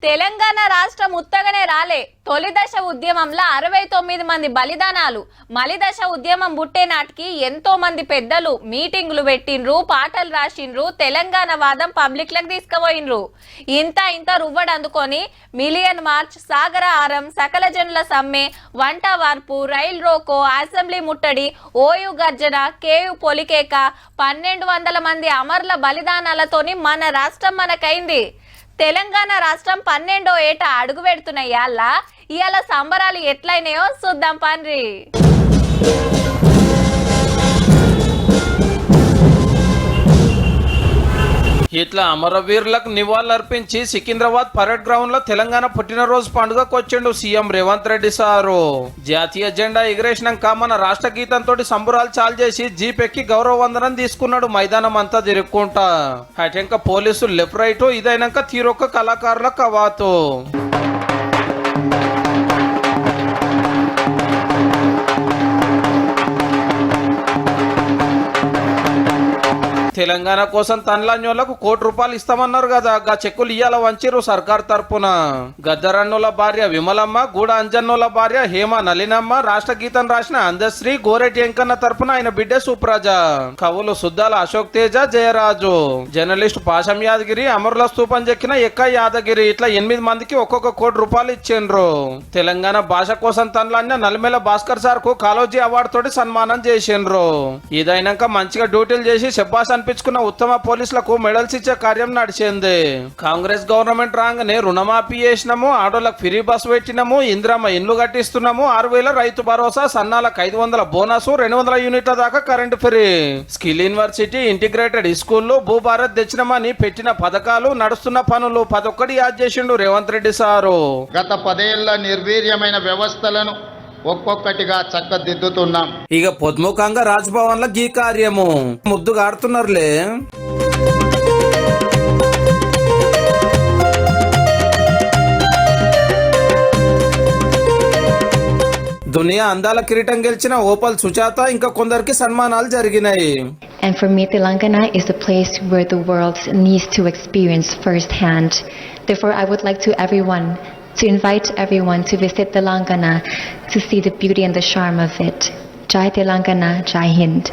తెలంగాణ రాష్ట్రం ఉత్తగనే రాలే. తొలి దశ ఉద్యమంలో 69 మంది బలిదానాలు. మలిదశ ఉద్యమం బుట్టే నాటికి ఎంతో మంది పెద్దలు మీటింగులు పెట్టిండ్రు, పాటలు రాసిండ్రు, తెలంగాణ వాదం పబ్లిక్ లకు తీసుకుపోయినరు. ఇంత రువ్వడు అందుకొని మిలియన్ మార్చ్, సాగర ఆరం, సకల జనుల సమ్మె, వంట వార్పు, రైల్ రోకో, అసెంబ్లీ ముట్టడి, ఓయు గర్జన, కేయు పొలికేక, 1200 మంది అమరుల బలిదానాలతోని మన రాష్ట్రం మనకైంది. తెలంగాణ రాష్ట్రం 12వ ఏట అడుగు పెడుతున్నాయి. ఇవాళ సంబరాలు ఎట్లయినాయో చూద్దాం పండ్రి. ఇట్లా అమరవీరులకు నివాళులర్పించి సికింద్రాబాద్ పరేడ్ గ్రౌండ్ లో తెలంగాణ పుట్టినరోజు పండుగకు వచ్చిండు సీఎం రేవంత్ రెడ్డి సారు. జాతీయ జెండా ఎగిరేసినాక మన రాష్ట్ర గీతంతో సంబురాలు చాలు చేసి జీప్ ఎక్కి గౌరవ వందనం తీసుకున్నాడు. మైదానం అంతా తిరుక్కుంటా అటెంక పోలీసులు లెఫ్ట్ రైట్, ఇదైనాక తీరొక్క కళాకారుల కవాతు. తెలంగాణ కోసం తన్లాన్యోళ్లకు ₹1 ఇస్తామన్నారు కదా, గా చెక్కులు ఇయ్యాల వంచిరు సర్కార్ తరపున. గద్దరన్నుల భార్య విమలమ్మ, గూడ అంజన్నోల భార్య హేమ నలినమ్మ, రాష్ట్ర గీతం రాసిన అందశ్రీ, గోరెటి వెంకన్న తరపున ఆయన బిడ్డ సుప్రజ, కవులు సుద్దాల అశోక్ తేజ, జయరాజు, జర్నలిస్ట్ పాశం యాదగిరి, అమరుల స్తూపం చెక్కిన ఎక్క యాదగిరి, ఇట్లా 8 మందికి ఒక్కొక్క ₹1 ఇచ్చిండ్రు. తెలంగాణ భాష కోసం తన్లాన్య నల్మెల భాస్కర్ సార్ కు కాలోజీ అవార్డు తోటి సన్మానం చేసిండ్రు. ఇదైనాక మంచిగా డ్యూటీలు చేసి శబ్బాస్ అనిపించుకున్న ఉత్తమ పోలీసులకు మెడల్స్ ఇచ్చే కార్యం నడిచింది. కాంగ్రెస్ గవర్నమెంట్ రాగానే రుణమాఫీ చేసినాము, ఆటోలకు ఫ్రీ బస్ పెట్టినాము, ఇందిరమ్మ ఇండ్లు కట్టిస్తున్నాము, 6000 రైతు భరోసా, సన్నాలకు 500 బోనస్, 200 యూనిట్ల దాకా current free, skill university, integrated స్కూళ్లు, భూభారత్ తెచ్చినామని పెట్టిన పథకాలు, నడుస్తున్న పనులు 11 యాద్ చేసిండు రేవంత్ రెడ్డి సారు. గత 10 ఏళ్ల నిర్వీర్యమైన వ్యవస్థలను ఒక్కొక్కటిగా చక్కదిద్దుతున్నాం. ఇక పొద్దుముఖంగా రాజ్భవన్ లో గీ కార్యము ముద్దుగా ఆడుతున్నారులే. దునియా అందాల కిరీటం గెలిచిన ఓపల్ సుజాత ఇంకా కొందరికి సన్మానాలు జరిగినాయి. And for me, Telangana is the place where the world needs to experience firsthand. Therefore, I would like to invite everyone to visit Telangana to see the beauty and the charm of it. Jai Telangana, Jai Hind.